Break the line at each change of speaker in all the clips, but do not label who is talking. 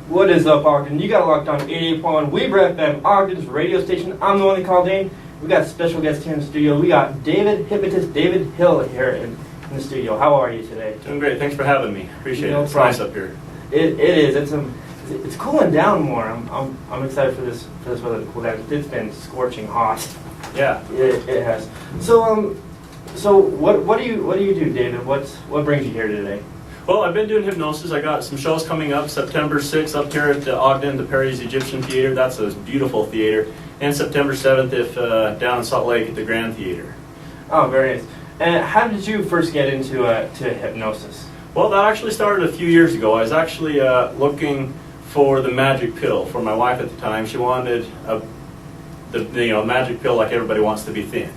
What is up, Ogden? You got locked on 88.1 Weber FM, Ogden's radio station. I'm the one that called in. We got special guests here in the studio. We got Hypnotist David Hill here in the studio. How are you today?
Doing great. Thanks for having me. Appreciate it. It's
problem.
nice up here.
It is. It's cooling down more. I'm excited for this weather to cool down. It's been scorching hot.
Yeah.
It has. So what do you do, David? What brings you here today?
Well, I've been doing hypnosis. I got some shows coming up September 6th up here at Ogden, the Perry's Egyptian Theater. That's a beautiful theater. And September 7th down in Salt Lake at the Grand Theater.
Oh, very nice. And how did you first get into to hypnosis?
Well, that actually started a few years ago. I was actually looking for the magic pill for my wife at the time. She wanted the magic pill like everybody wants to be thin.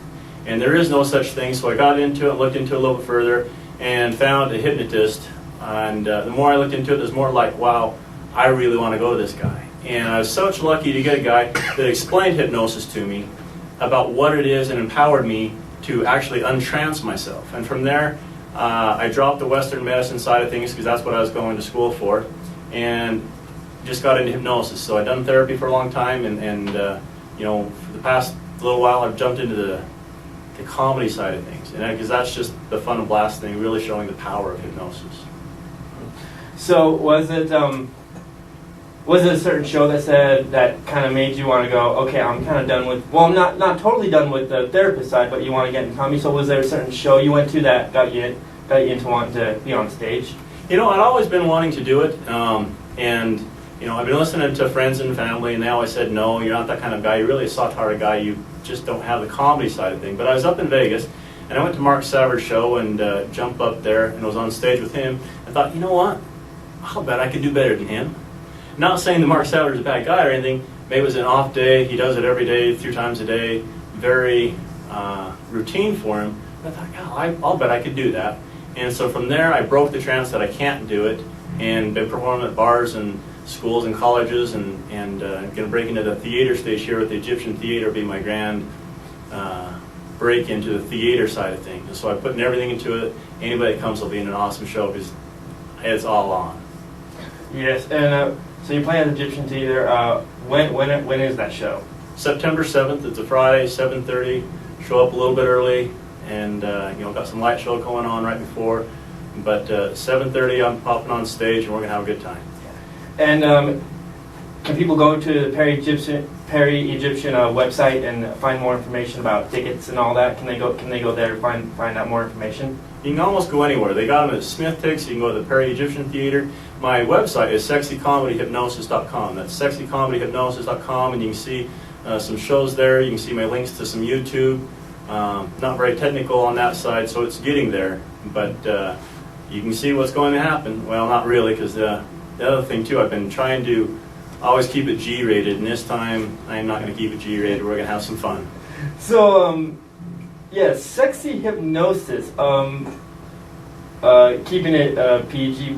And there is no such thing, so I got into it, looked into it a little bit further, and found a hypnotist. And the more I looked into it, there's more like, wow, I really want to go to this guy. And I was such lucky to get a guy that explained hypnosis to me about what it is and empowered me to actually untrance myself. And from there, I dropped the Western medicine side of things because that's what I was going to school for, and just got into hypnosis. So I've done therapy for a long time, and for the past little while, I've jumped into the comedy side of things, and because that's just the fun and blast thing, really showing the power of hypnosis.
So was it a certain show that kind of made you want to go, okay, I'm kind of done with, well, I'm not totally done with the therapist side, but you want to get into comedy? So was there a certain show you went to that got you into wanting to be on stage?
I'd always been wanting to do it, and I've been listening to friends and family, and they always said, no, you're not that kind of guy. You're really a soft-hearted guy. You just don't have the comedy side of things. But I was up in Vegas, and I went to Mark Savar's show and jumped up there and was on stage with him. I thought, you know what? I'll bet I could do better than him. Not saying that Mark Savar is a bad guy or anything. Maybe it was an off day. He does it every day, 3 times a day. Very routine for him. I thought, God, I'll bet I could do that. And so from there, I broke the trance that I can't do it, and been performing at bars and schools and colleges, and going to break into the theater stage here with the Egyptian Theater, be my grand break into the theater side of things. And so I'm putting everything into it. Anybody that comes will be in an awesome show because it's all on.
Yes, and so you play at the Egyptian Theater. When is that show?
September 7th. It's a Friday, 7:30. Show up a little bit early, and got some light show going on right before. But 7:30, I'm popping on stage, and we're gonna have a good time.
And can people go to the Perry Egyptian website and find more information about tickets and all that? Can they go there to find out more information?
You can almost go anywhere. They got them at Smith Tickets. You can go to the Perry Egyptian Theater. My website is sexycomedyhypnosis.com. That's sexycomedyhypnosis.com, and you can see some shows there. You can see my links to some YouTube. Not very technical on that side, so it's getting there. But you can see what's going to happen. Well, not really, because the other thing too, I've been trying to always keep it G-rated, and this time I'm not going to keep it G-rated. We're going to have some fun.
So, sexy hypnosis. Keeping it PG.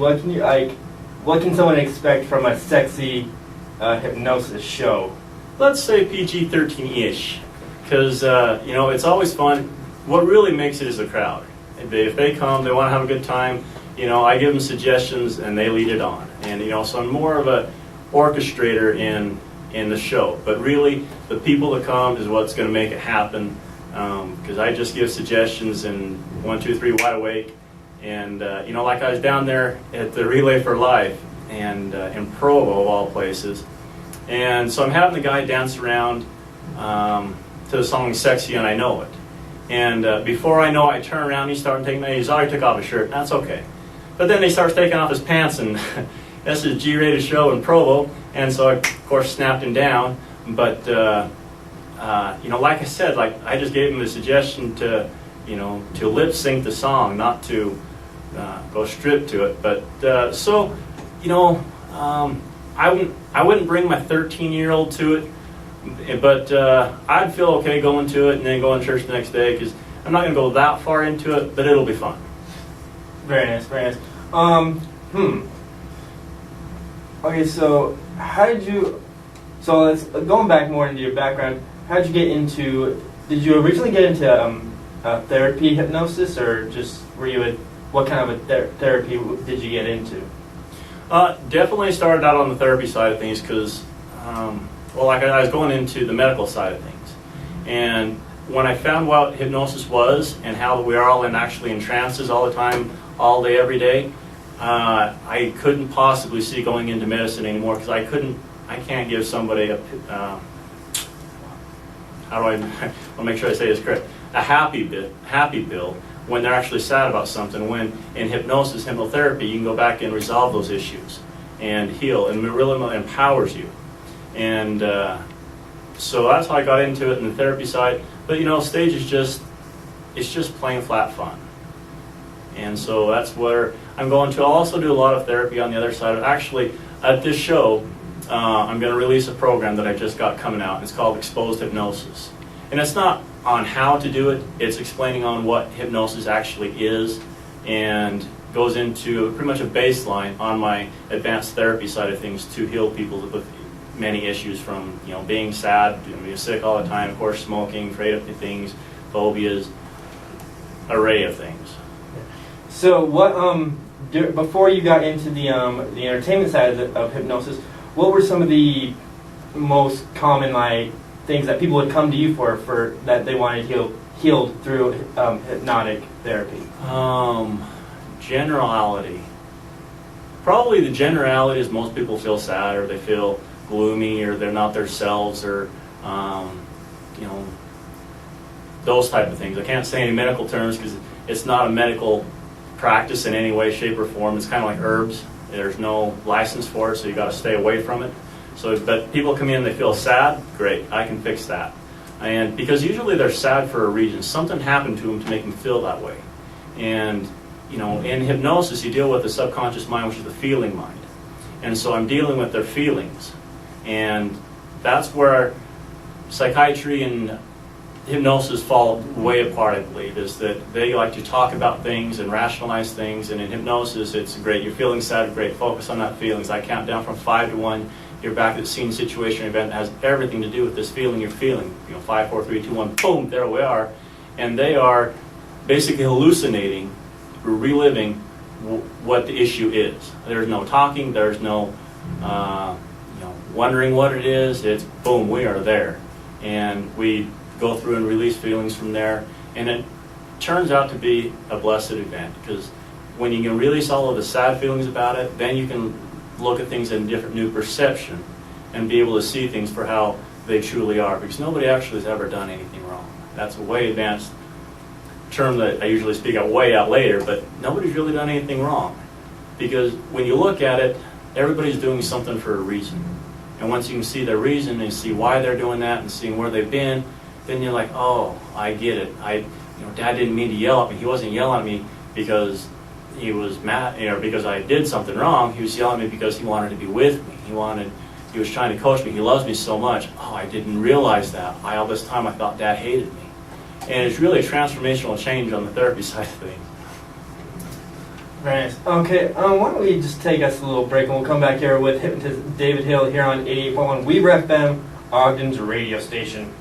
What can someone expect from a sexy hypnosis show?
Let's say PG-13-ish, because it's always fun. What really makes it is the crowd. If they come, they want to have a good time. I give them suggestions and they lead it on. And so I'm more of a orchestrator in the show. But really, the people that come is what's going to make it happen. Because I just give suggestions and 1, 2, 3, wide awake. And like I was down there at the Relay for Life and in Provo of all places. And so I'm having the guy dance around to the song "Sexy" and I Know It. And before I know it, I turn around, he's already took off his shirt. That's okay. But then he starts taking off his pants, and this is a G-rated show in Provo, and so I, of course, snapped him down. But like I said, I just gave him the suggestion to lip sync the song, not to go strip to it. But I wouldn't bring my 13-year-old to it, but I'd feel okay going to it and then going to church the next day, because I'm not going to go that far into it, but it'll be fun.
Very nice, very nice. Okay, so let's going back more into your background. How did you get into? Did you originally get into therapy hypnosis, or just what kind of a therapy did you get into?
Definitely started out on the therapy side of things because, like I was going into the medical side of things. And when I found what hypnosis was and how we are all actually in trances all the time, all day, every day, I couldn't possibly see going into medicine anymore because I can't give somebody a, how do I want to make sure I say this correct, a happy pill when they're actually sad about something. When in hypnosis, hypnotherapy, you can go back and resolve those issues and heal, and it really empowers you. And so that's how I got into it in the therapy side. But stage is it's just plain flat fun. And so that's where I'm going to. I'll also do a lot of therapy on the other side. Actually, at this show, I'm going to release a program that I just got coming out. It's called Exposed Hypnosis. And it's not on how to do it, it's explaining on what hypnosis actually is, and goes into pretty much a baseline on my advanced therapy side of things to heal people with many issues, from being sad, being sick all the time, of course, smoking, afraid of things, phobias, array of things.
So what before you got into the entertainment side of hypnosis, what were some of the most common things that people would come to you for that they wanted healed through hypnotic therapy?
Generality. Probably the generality is most people feel sad, or they feel gloomy, or they're not themselves, or those type of things. I can't say any medical terms because it's not a medical practice in any way, shape, or form. It's kind of like herbs. There's no license for it, so you got to stay away from it. So, but people come in, they feel sad. Great, I can fix that. And because usually they're sad for a reason, something happened to them to make them feel that way. And in hypnosis, you deal with the subconscious mind, which is the feeling mind. And so I'm dealing with their feelings, and that's where psychiatry and hypnosis fall way apart, I believe, is that they like to talk about things and rationalize things, and in hypnosis it's great. You're feeling sad, great, focus on that feelings. I count down from 5 to 1, you're back at the scene, situation, event that has everything to do with this feeling you're feeling. 5, 4, 3, 2, 1, boom, there we are. And they are basically hallucinating, reliving what the issue is. There's no talking, there's no wondering what it is. It's boom, we are there. And we go through and release feelings from there, and it turns out to be a blessed event, because when you can release all of the sad feelings about it, then you can look at things in a different new perception and be able to see things for how they truly are, because nobody actually has ever done anything wrong. That's a way advanced term that I usually speak out way out later, but nobody's really done anything wrong, because when you look at it, everybody's doing something for a reason. And once you can see their reason and see why they're doing that and seeing where they've been, then you're like, oh, I get it. Dad didn't mean to yell at me. He wasn't yelling at me because he was mad, because I did something wrong. He was yelling at me because he wanted to be with me. He was trying to coach me. He loves me so much. Oh, I didn't realize that. All this time I thought Dad hated me. And it's really a transformational change on the therapy side of things.
Very nice. Okay, why don't we just take us a little break, and we'll come back here with hypnotist David Hill here on 88.1 Weber FM, Ogden's radio station.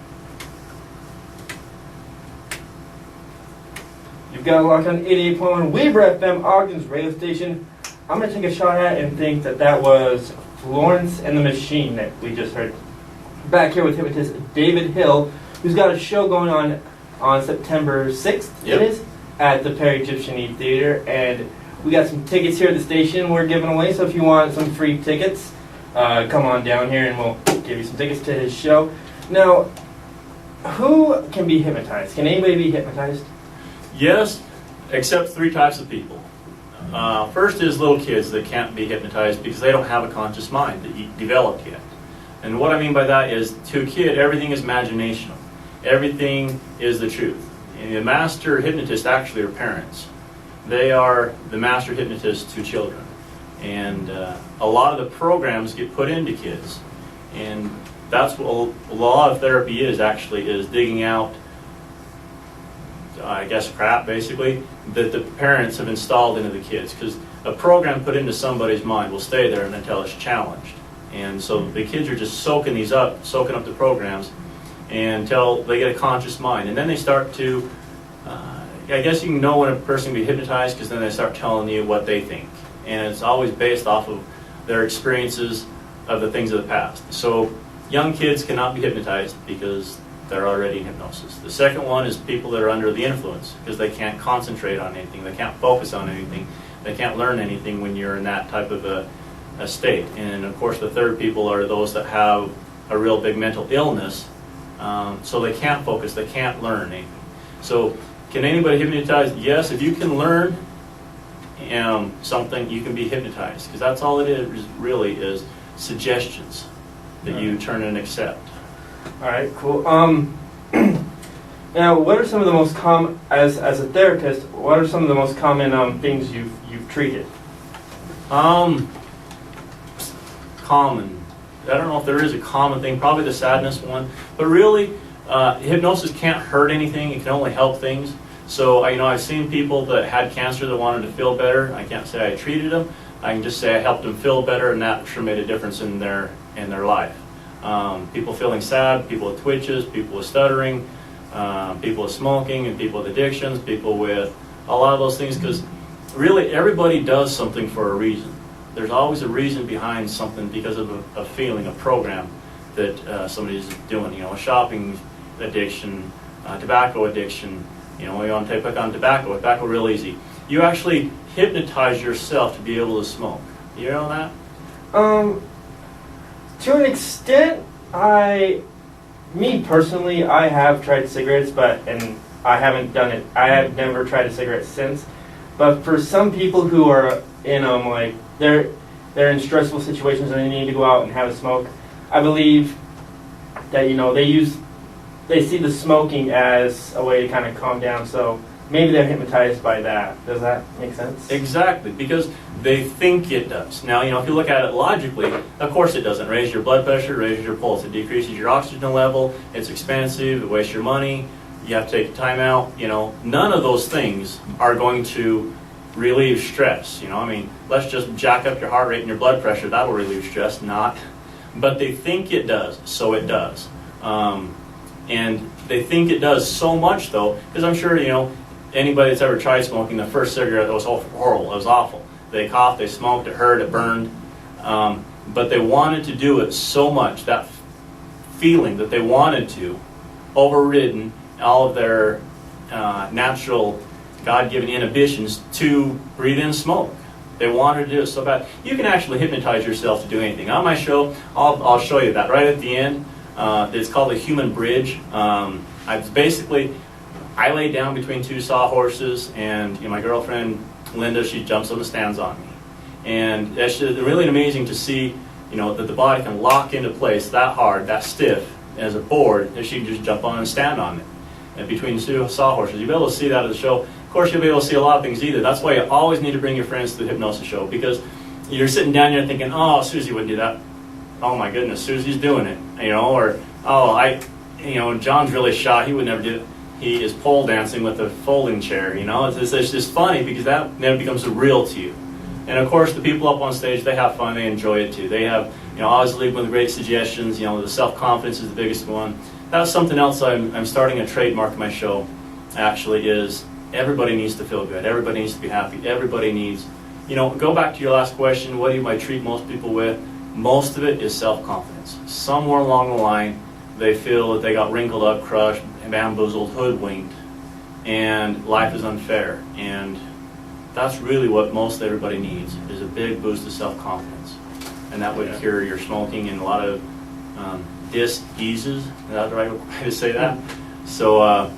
You've got a lock on 88.1 Weber FM, Ogden's radio station. I'm going to take a shot at it and think that was Florence and the Machine that we just heard. Back here with hypnotist David Hill, who's got a show going on September 6th,
Yep.
It is, at the Perry Gyptian Theater. And we got some tickets here at the station we're giving away, so if you want some free tickets, come on down here and we'll give you some tickets to his show. Now, who can be hypnotized? Can anybody be hypnotized?
Yes, except 3 types of people. First is little kids that can't be hypnotized because they don't have a conscious mind developed yet. And what I mean by that is, to a kid, everything is imaginational. Everything is the truth. And the master hypnotists actually are parents. They are the master hypnotists to children. And a lot of the programs get put into kids. And that's what a lot of therapy is digging out, I guess, crap, basically, that the parents have installed into the kids. Because a program put into somebody's mind will stay there until it's challenged. And so the kids are just soaking up the programs until they get a conscious mind. And then they start to, I guess you can know when a person can be hypnotized because then they start telling you what they think. And it's always based off of their experiences of the things of the past. So young kids cannot be hypnotized because they're already in hypnosis. The second one is people that are under the influence because they can't concentrate on anything, they can't focus on anything, they can't learn anything when you're in that type of a state. And of course the third people are those that have a real big mental illness, so they can't focus, they can't learn anything. So can anybody hypnotize? Yes, if you can learn something, you can be hypnotized, because that's all it is, really, is suggestions that you turn and accept.
All right, cool. Now, what are some of the most common, as a therapist, what are some of the most common things you've treated?
Common. I don't know if there is a common thing. Probably the sadness one, but really, hypnosis can't hurt anything. It can only help things. So, I've seen people that had cancer that wanted to feel better. I can't say I treated them. I can just say I helped them feel better, and that sure made a difference in their life. People feeling sad, people with twitches, people with stuttering, people with smoking, and people with addictions, people with a lot of those things, because really everybody does something for a reason. There's always a reason behind something because of a feeling, a program that somebody's doing. A shopping addiction, tobacco addiction. We want to pick on tobacco. Tobacco real easy. You actually hypnotize yourself to be able to smoke. You know that?
To an extent, me personally, I have tried cigarettes, and I haven't done it. I have never tried a cigarette since. But for some people who are in like they're in stressful situations and they need to go out and have a smoke, I believe that they see the smoking as a way to kind of calm down. So maybe they're hypnotized by that. Does that make sense?
Exactly, because they think it does. Now, if you look at it logically, of course it doesn't. Raise your blood pressure, raises your pulse. It decreases your oxygen level. It's expensive. It wastes your money. You have to take time out. None of those things are going to relieve stress. Let's just jack up your heart rate and your blood pressure. That'll relieve stress. Not. But they think it does, so it does. And they think it does so much, though, because I'm sure, anybody that's ever tried smoking, the first cigarette, that was horrible. It was awful. They coughed, they smoked, it hurt, it burned. But they wanted to do it so much, that feeling that they wanted to, overridden all of their natural, God-given inhibitions to breathe in smoke. They wanted to do it so bad. You can actually hypnotize yourself to do anything. On my show, I'll show you that right at the end. It's called the human bridge. I lay down between two sawhorses, and my girlfriend Linda, she jumps on the stands on me, and it's just really amazing to see, that the body can lock into place that hard, that stiff as a board, that she can just jump on and stand on it. And between two sawhorses, you'll be able to see that at the show. Of course, you'll be able to see a lot of things either. That's why you always need to bring your friends to the hypnosis show, because you're sitting down there thinking, oh, Susie wouldn't do that. Oh my goodness, Susie's doing it, or John's really shy, he would never do it. He is pole dancing with a folding chair, It's just funny, because that then becomes real to you. And of course, the people up on stage, they have fun, they enjoy it too. They have, always leave with great suggestions. The self-confidence is the biggest one. That's something else I'm starting a trademark of my show. Actually, is everybody needs to feel good. Everybody needs to be happy. Everybody needs, go back to your last question. What do I treat most people with? Most of it is self-confidence. Somewhere along the line, they feel that they got wrinkled up, crushed, bamboozled, hoodwinked, and life is unfair. And that's really what most everybody needs, is a big boost of self-confidence. And that would cure your smoking and a lot of diseases. Is that the right way to say that? So,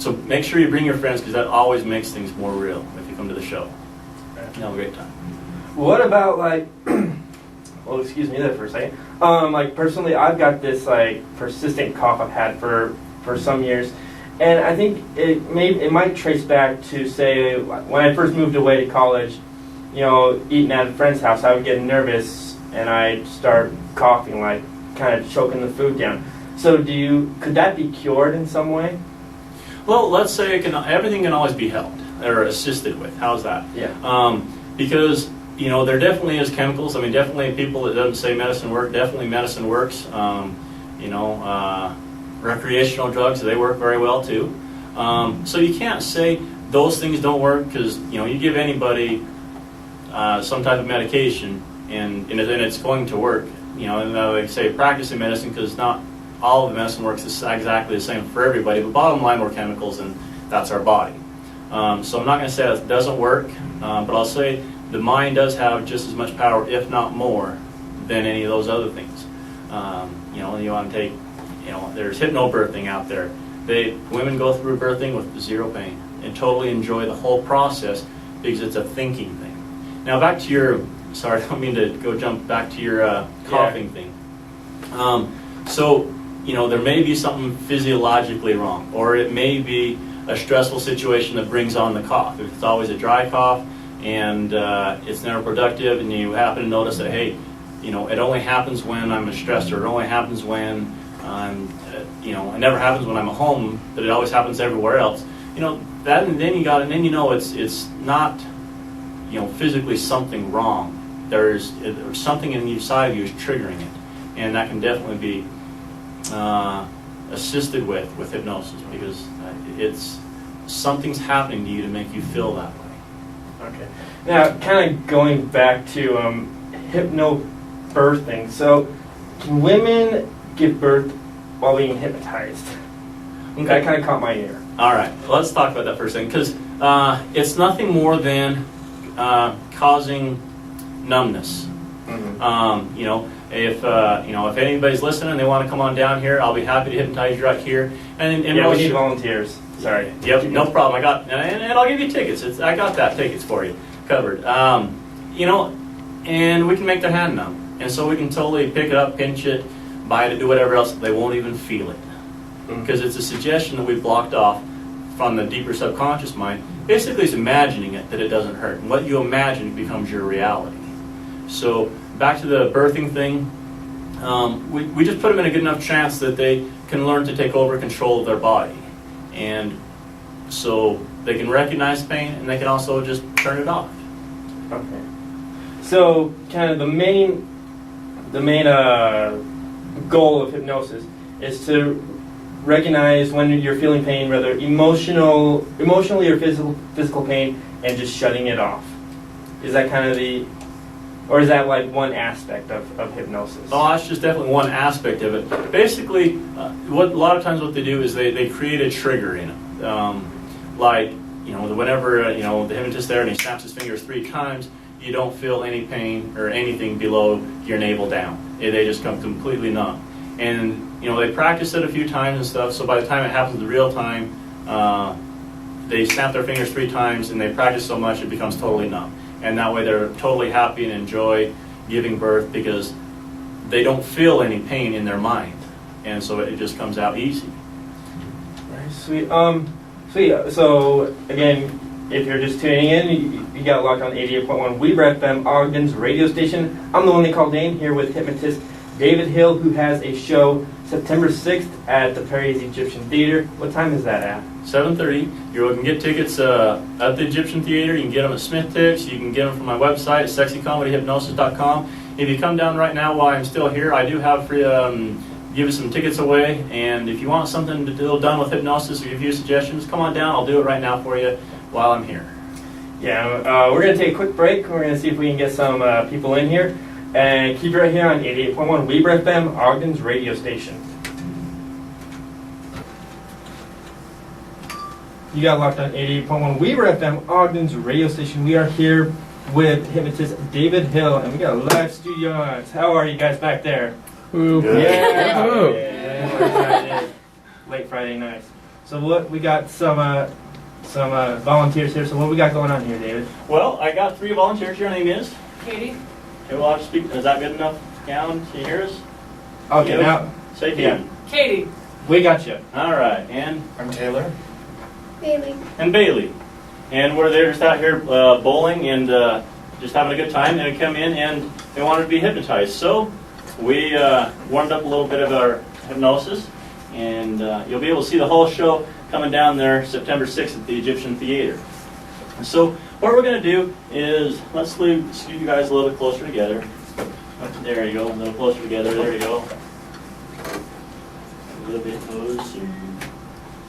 so make sure you bring your friends, because that always makes things more real if you come to the show. You'll have a great time.
What about well, excuse me there for a second. Personally, I've got this persistent cough I've had for some years, and I think it might trace back to, say, when I first moved away to college. Eating at a friend's house, I would get nervous and I'd start coughing, kind of choking the food down. So could that be cured in some way?
Well, let's say everything can always be helped or assisted with. How's that?
Yeah.
Because there definitely is chemicals. Definitely people that doesn't say medicine work. Definitely medicine works. Recreational drugs, they work very well too. So you can't say those things don't work, because you give anybody some type of medication, and it's going to work. You know, and like I say, practicing medicine, because not all of the medicine works exactly the same for everybody, but bottom line, we're chemicals, and that's our body. So I'm not going to say that it doesn't work, but I'll say the mind does have just as much power, if not more, than any of those other things. You know, you want to take, you know, there's hypnobirthing out there. Women go through birthing with zero pain and totally enjoy the whole process because it's a thinking thing. Now back to your, sorry, I don't mean to jump back to your coughing thing. So, you know, there may be something physiologically wrong, or it may be a stressful situation that brings on the cough. If it's always a dry cough and it's never productive, and you happen to notice that, hey, you know, it only happens when I'm stressed, or it only happens when I'm, you know, it never happens when I'm at home, but it always happens everywhere else. You know, that, and then you know it's not, you know, physically something wrong. There's something inside of you is triggering it, and that can definitely be assisted with hypnosis, because it's something's happening to you to make you feel that way.
Okay. Now, kind of going back to hypnobirthing. So, can women give birth while being hypnotized?
Okay.
That kind of caught my ear.
All right, let's talk about that for a second, because it's nothing more than causing numbness.
Mm-hmm.
You know, if anybody's listening and they want to come on down here, I'll be happy to hypnotize you right here. And
yeah, we need volunteers. Sorry.
Yep, no problem. I got, and I'll give you tickets. I got that tickets for you covered. You know, and we can make their hand numb, and so we can totally pick it up, pinch it, bite it, do whatever else. They won't even feel it, because it's a suggestion that we blocked off from the deeper subconscious mind. Basically, it's imagining it, that it doesn't hurt, and what you imagine becomes your reality. So back to the birthing thing, we just put them in a good enough trance that they can learn to take over control of their body, and so they can recognize pain, and they can also just turn it off.
Okay. So, kind of the main goal of hypnosis is to recognize when you're feeling pain, whether emotionally or physical pain, and just shutting it off. Is that kind of or is that like one aspect of hypnosis?
Oh, that's just definitely one aspect of it. Basically, what a lot of times what they do is they create a trigger in it. Like, you know, whenever you know the hypnotist there and he snaps his fingers 3 times, you don't feel any pain or anything below your navel down. They just come completely numb. And you know, they practice it a few times and stuff, so by the time it happens in real time, they snap their fingers 3 times, and they practice so much it becomes totally numb. And that way they're totally happy and enjoy giving birth, because they don't feel any pain in their mind. And so it just comes out easy.
Very sweet. So again, if you're just tuning in, you got locked on 88.1 Weber FM, Ogden's radio station. I'm the one they call Dane, here with hypnotist David Hill, who has a show September 6th at the Perry's Egyptian Theater. What time is that at?
7:30. You can get tickets at the Egyptian Theater. You can get them at Smith Tips. You can get them from my website, sexycomedyhypnosis.com. If you come down right now while I'm still here, I do have free, give you some tickets away. And if you want something to do done with hypnosis or give you suggestions, come on down. I'll do it right now for you while I'm here.
Yeah, we're going to take a quick break. We're going to see if we can get some people in here. And keep it right here on 88.1 Weber FM, Ogden's radio station. You got locked on 88.1 Weber FM, Ogden's radio station. We are here with hypnotist David Hill, and we got a live studio audience. How are you guys back there?
Good.
Yeah. Late Friday night. So what we got some volunteers here. So what we got going on here, David?
Well, I got 3 volunteers. Your name is?
Katie.
Okay, well, I'll just speak. Is that good enough? Down? Can you hear us?
Okay,
You?
now
Say Katie.
Yeah.
Katie.
we got you.
All right, and
I'm Taylor.
Bailey.
Bailey. And we're there just out here bowling and just having a good time. They come in and they wanted to be hypnotized. So we warmed up a little bit of our hypnosis, and you'll be able to see the whole show coming down there September 6th at the Egyptian Theater. So what we're going to do is, let's scoot you guys a little bit closer together. There you go, a little closer together. There you go. A little bit closer.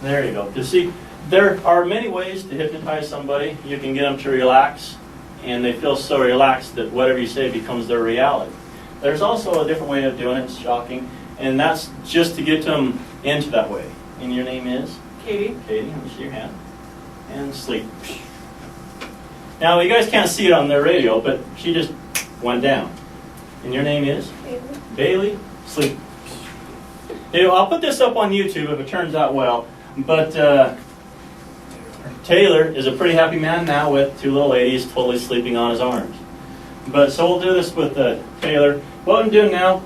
There you go. You see, there are many ways to hypnotize somebody. You can get them to relax and they feel so relaxed that whatever you say becomes their reality. There's also a different way of doing it. It's shocking, and that's just to get them into that way. And your name is?
Katie.
Katie, let me see your hand. And sleep. Now, you guys can't see it on their radio, but she just went down. And your name is?
Bailey.
Bailey, sleep. You know, I'll put this up on YouTube if it turns out well, but Taylor is a pretty happy man now with two little ladies totally sleeping on his arms. But so we'll do this with Taylor. What I'm doing now,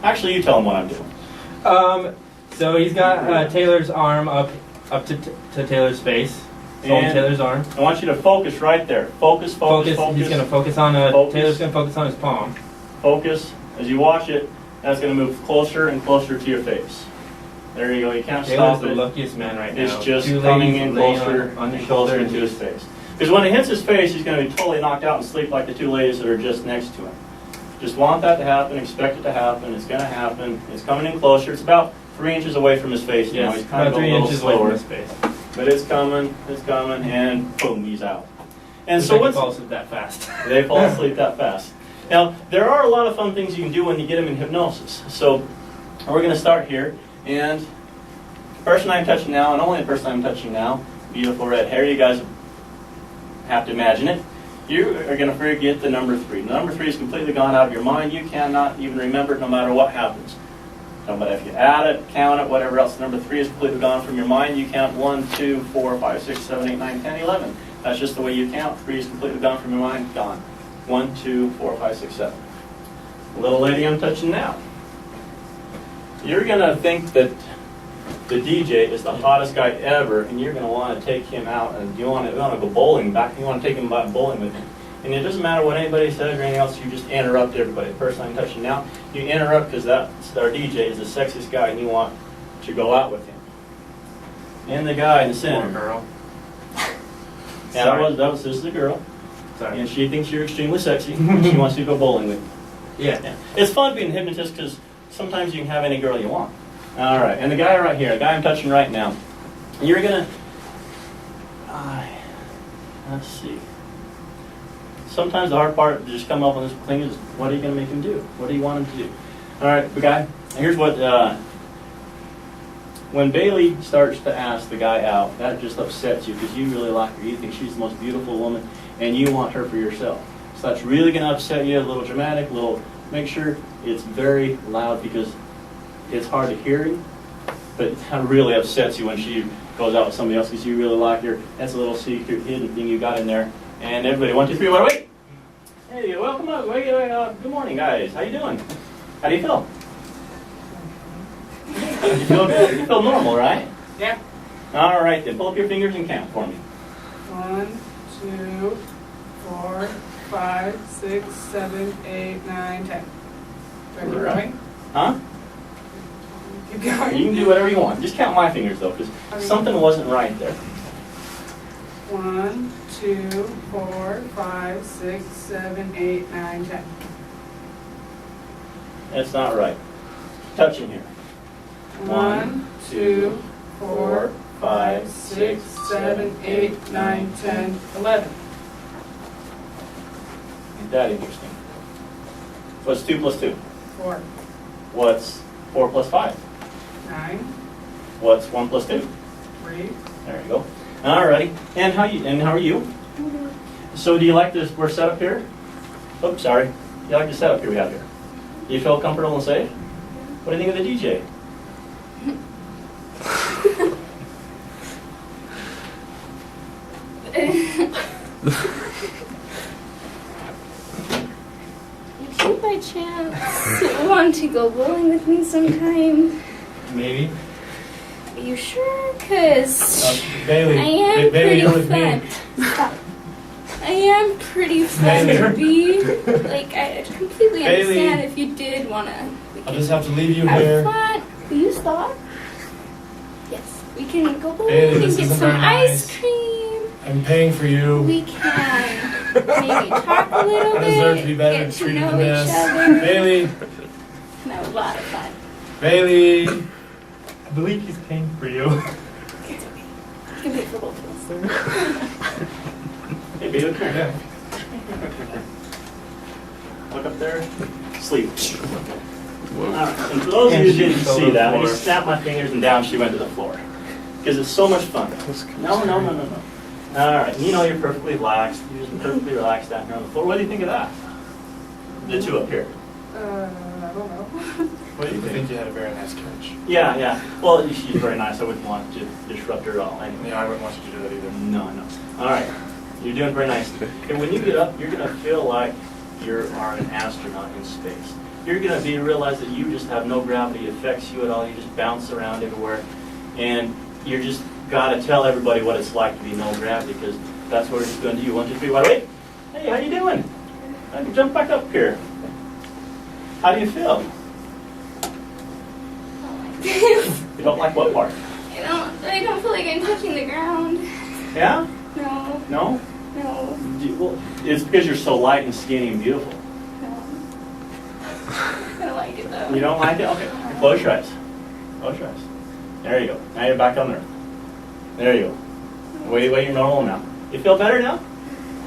actually you tell him what I'm doing.
So he's got Taylor's arm up to Taylor's face. Holding Taylor's arm.
I want you to focus right there. Focus.
He's going to focus on Taylor's going to focus on his palm.
Focus. As you watch it, that's going to move closer and closer to your face. There you go. You can't
Taylor's
stop
the
it.
luckiest man right now.
It's just
Two
coming
ladies
in
laying
closer
on
and
his
closer
shoulder.
into his face. Because when it hits his face, he's going to be totally knocked out and sleep like the two ladies that are just next to him. Just want that to happen. Expect it to happen. It's going to happen. It's coming in closer. It's about 3 inches away from his face now.
Yes,
He's kind of
about 3
going a little
inches away from
slower.
his face.
But it's coming, and boom, he's out. And
Wish
so
I could
what's
fall asleep that fast.
they fall asleep that fast. Now, there are a lot of fun things you can do when you get them in hypnosis. So we're going to start here. And the person I'm touching now, and only the person I'm touching now, beautiful red hair, you guys have to imagine it. You are going to forget the number 3. The number 3 is completely gone out of your mind. You cannot even remember it no matter what happens. No matter if you add it, count it, whatever else, number 3 is completely gone from your mind. You count 1, 2, 4, 5, 6, 7, 8, 9, 10, 11. That's just the way you count. 3 is completely gone from your mind, gone. 1, 2, 4, 5, 6, 7. The little lady I'm touching now. You're going to think that the DJ is the hottest guy ever, and you're going to want to take him out, and you want to go bowling back. You want to take him bowling with him. And it doesn't matter what anybody says or anything else, you just interrupt everybody. The person I'm touching now, you interrupt because that's our DJ is the sexiest guy and you want to go out with him. And the guy in the center.
Poor girl.
Yeah, this is the girl.
Sorry.
And she thinks you're extremely sexy and she wants to go bowling with you.
Yeah.
It's fun being a hypnotist because sometimes you can have any girl you want. All right, and the guy right here, the guy I'm touching right now, you're going to, let's see. Sometimes the hard part to just come up with this thing is, what are you going to make him do? What do you want him to do? All right, the guy, here's what, when Bailey starts to ask the guy out, that just upsets you because you really like her. You think she's the most beautiful woman, and you want her for yourself. So that's really going to upset you, a little dramatic, make sure it's very loud because it's hard to hear you, but it really upsets you when she goes out with somebody else because you really like her. That's a little secret, hidden thing you got in there. And everybody, 1, 2, 3, wait. Hey, welcome up. Good morning, guys. How you doing? How do you feel? You feel good? You feel normal, right?
Yeah.
All right, then pull up your fingers and count for me.
1, 2, 4, 5, 6, 7, 8, 9, 10. Do I keep
Right.
going?
Huh?
Keep going.
You can do whatever you want. Just count my fingers, though, because something wasn't right there.
1, 2, 4, 5, 6, 7, 8, 9, 10.
That's not right. Touching here.
1, 2, 4, 5, 6, 7, 8, 9, 10, 11.
Ain't that interesting? What's 2 plus 2?
4,
What's 4 plus 5?
9,
What's 1 plus 2?
3.
There you go. Alrighty. And how are you? So do you like this? We're set up here? Oops, sorry. You like the setup here we have here? Do you feel comfortable and safe? What do you think of the DJ?
If you by chance want to go bowling with me sometime,
Maybe.
are you sure? Because
Bailey,
I am
Bailey, you're
pretty
with
fun.
me.
Stop. I am pretty fun to be. Like, I completely
Bailey.
understand if you did want to.
I'll just have to leave you
Have
here.
fun. Will you stop? Yes. We can go bowling
Bailey,
and
this
get
isn't
some
very
ice
nice.
cream.
I'm paying for you.
We can maybe talk a little
I
bit.
deserve to be better
get to
treated
know
than
each
this.
other.
Bailey,
And have a lot of fun.
Bailey.
I believe he's paying for you.
It's okay. You can pay for both of us.
Hey, Bailey, come here.
Yeah.
Look up there. Sleep. All right. And for those of you who didn't see that, I just snapped my fingers and down she went to the floor. Because it's so much fun. No. All right. You know you're perfectly relaxed. You're just perfectly relaxed down here on the floor. What do you think of that? The two up here.
I don't know.
What do you
I
think?
think you had a very nice catch.
Yeah. Well, she's very nice. I wouldn't want to disrupt her at all. Anyway.
Yeah, I wouldn't want you to do that either.
No. All right. You're doing very nice. And when you get up, you're going to feel like you are an astronaut in space. You're going to realize that you just have no gravity affects you at all. You just bounce around everywhere. And you're just got to tell everybody what it's like to be no gravity, because that's what we're just going to do. 1, 2, 3, wide awake. Hey, how you doing? Jump back up here. How do you feel? You don't like what part?
I don't feel like I'm touching the ground.
Yeah?
No.
No?
No.
Well, it's because you're so light and skinny and beautiful.
No. I don't like it though.
You don't like it? Okay. Close your eyes. Close your eyes. There you go. Now you're back on there. There you go. Wait, you're normal now. You feel better now?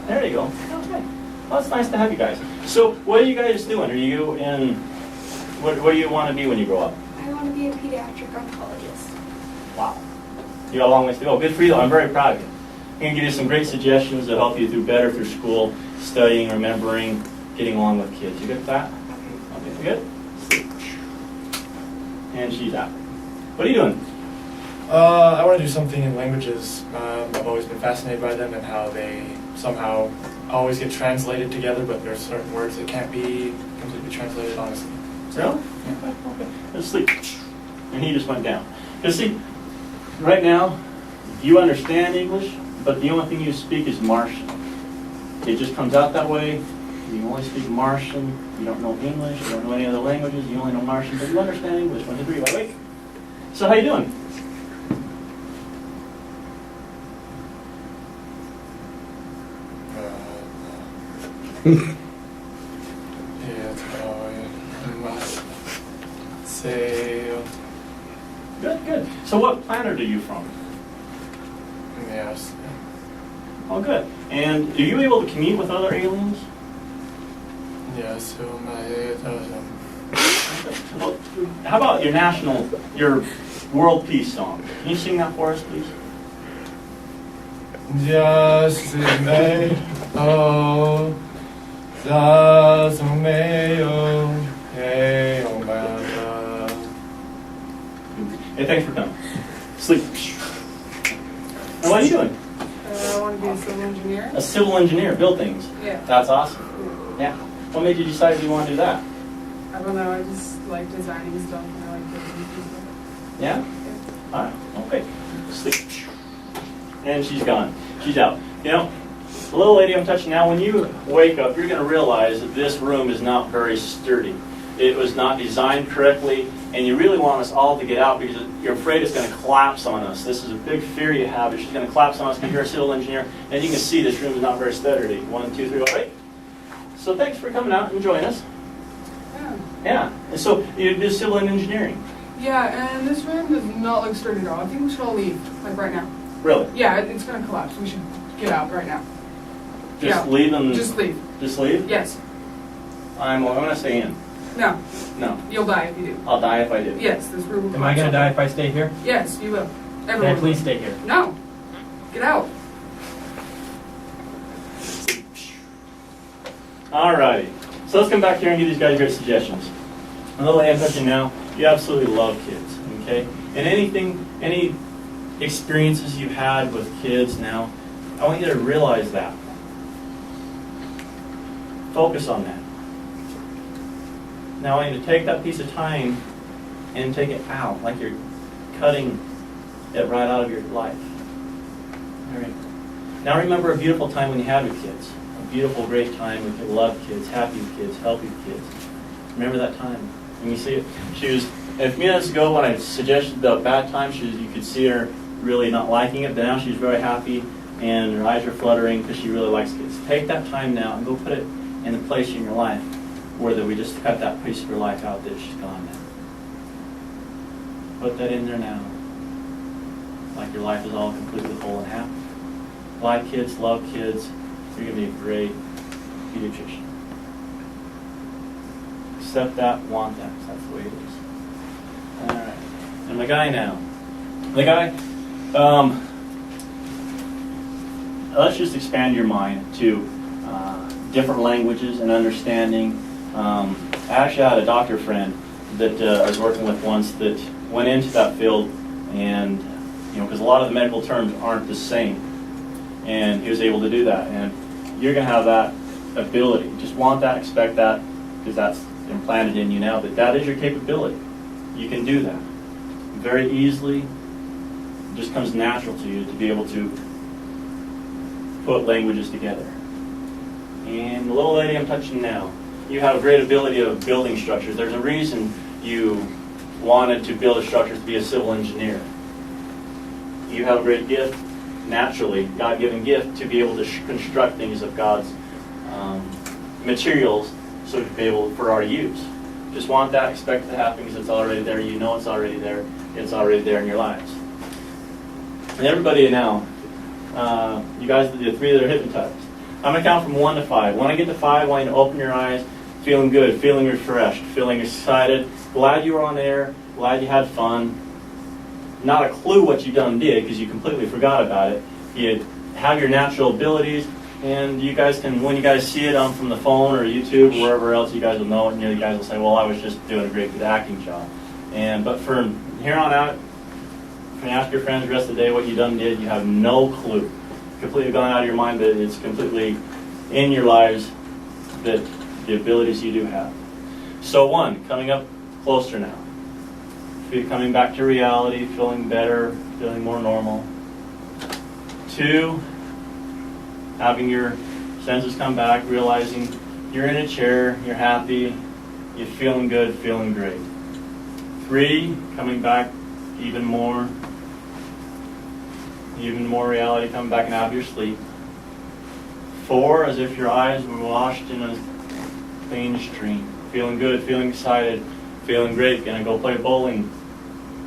There you go. Okay. Well, it's nice to have you guys. So, what are you guys doing? Are you in, what do you want to be when you grow up?
I want to be a pediatric oncologist.
Wow. You got a long ways to go. Good for you. I'm very proud of you. I'm going to give you some great suggestions that help you do better through school, studying, remembering, getting along with kids. You good with that? Okay, good? And she's out. What are you doing?
I want to do something in languages. I've always been fascinated by them and how they somehow always get translated together, but there are certain words that can't be completely translated, honestly.
Really? Okay. Let's sleep. And he just went down. Because see, right now, you understand English, but the only thing you speak is Martian. It just comes out that way. You only speak Martian. You don't know English. You don't know any other languages. You only know Martian, but you understand English. 1, 2, 3, wide awake. So how you doing? Good. So what planet are you from?
Yes.
Oh, good. And are you able to commute with other aliens?
Yes.
Well, how about your world peace song? Can you sing that for us, please?
Just me. Oh. Just me. Hey, oh my God.
Hey, thanks for coming. Sleep. And what are you doing?
I want to be a civil engineer.
A civil engineer, build things.
Yeah.
That's awesome. Yeah. What made you decide you want to do that?
I don't know. I just like designing stuff and I like building stuff.
Yeah? All right. Okay. Sleep. And she's gone. She's out. You know, the little lady I'm touching now, when you wake up, you're going to realize that this room is not very sturdy. It was not designed correctly, and you really want us all to get out because you're afraid it's going to collapse on us. This is a big fear you have. It's just going to collapse on us because you're a civil engineer, and you can see this room is not very sturdy. 1, 2, 3, all right? So thanks for coming out and joining us.
Yeah.
Yeah. And so you do civil and engineering.
Yeah, and this room does not look sturdy at all. I think we should all leave, like right now.
Really?
Yeah, it's going to collapse. We should get out right now.
Just
Yeah.
leave and...
Just leave.
Just leave?
Yes.
I'm going to stay in.
No.
No.
You'll die if you do.
I'll die if I do.
Yes, this room will
Am I going to
collapse.
die if I stay here?
Yes, you will.
Can
Everyone.
I please stay here?
No. Get out.
Alrighty. So let's come back here and give these guys great suggestions. And the lady I'm touching now, you absolutely love kids, okay? And any experiences you've had with kids now, I want you to realize that. Focus on that. Now I want you to take that piece of time and take it out, like you're cutting it right out of your life. All right. Now remember a beautiful time when you had with kids. A beautiful, great time with your loved kids, happy kids, healthy kids. Remember that time. When you see it, she was, a few minutes ago when I suggested the bad time, you could see her really not liking it, but now she's very happy and her eyes are fluttering because she really likes kids. Take that time now and go put it in a place in your life where we just cut that piece of her life out that she's gone now. Put that in there now. Like your life is all completely whole and happy. Like kids, love kids. You're going to be a great pediatrician. Accept that, want that, 'cause that's the way it is. Alright, and the guy now. The guy, let's just expand your mind to different languages and understanding. I actually had a doctor friend that I was working with once that went into that field, and because a lot of the medical terms aren't the same, and he was able to do that. And you're going to have that ability. Just want that, expect that, because that's implanted in you now. But that is your capability. You can do that very easily. It just comes natural to you to be able to put languages together. And the little lady I'm touching now, you have a great ability of building structures. There's a reason you wanted to build a structure to be a civil engineer. You have a great gift, naturally, God-given gift, to be able to construct things of God's materials so to be able for our use. Just want that, expect it to happen because it's already there. You know it's already there. It's already there in your lives. And everybody now, you guys, the three that are hypnotized, I'm going to count from 1 to 5. When I get to 5, I want you to open your eyes, feeling good, feeling refreshed, feeling excited, glad you were on air, glad you had fun. Not a clue what you done did because you completely forgot about it. You have your natural abilities, and you guys can, when you guys see it from the phone or YouTube or wherever else, you guys will know it, and you guys will say, well, I was just doing a great good acting job. But from here on out, you can ask your friends the rest of the day what you done did. You have no clue. Completely gone out of your mind, but it's completely in your lives that the abilities you do have. So 1, coming up closer now. Coming back to reality, feeling better, feeling more normal. 2, having your senses come back, realizing you're in a chair, you're happy, you're feeling good, feeling great. 3, coming back even more reality, coming back and out of your sleep. 4, as if your eyes were washed in a clean stream, feeling good, feeling excited, feeling great, gonna go play bowling.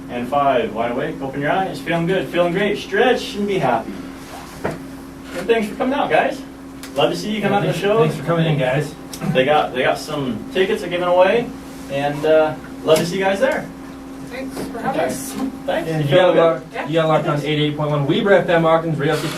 And 5, wide awake, open your eyes, feeling good, feeling great, stretch and be happy. And thanks for coming out, guys. Love to see you come out to the show.
Thanks for coming in, guys.
They got some tickets they're giving away, and love to see you guys there.
Thanks for having us.
Thanks.
And you got locked on 88.1 Weber FM, Ogden's radio station.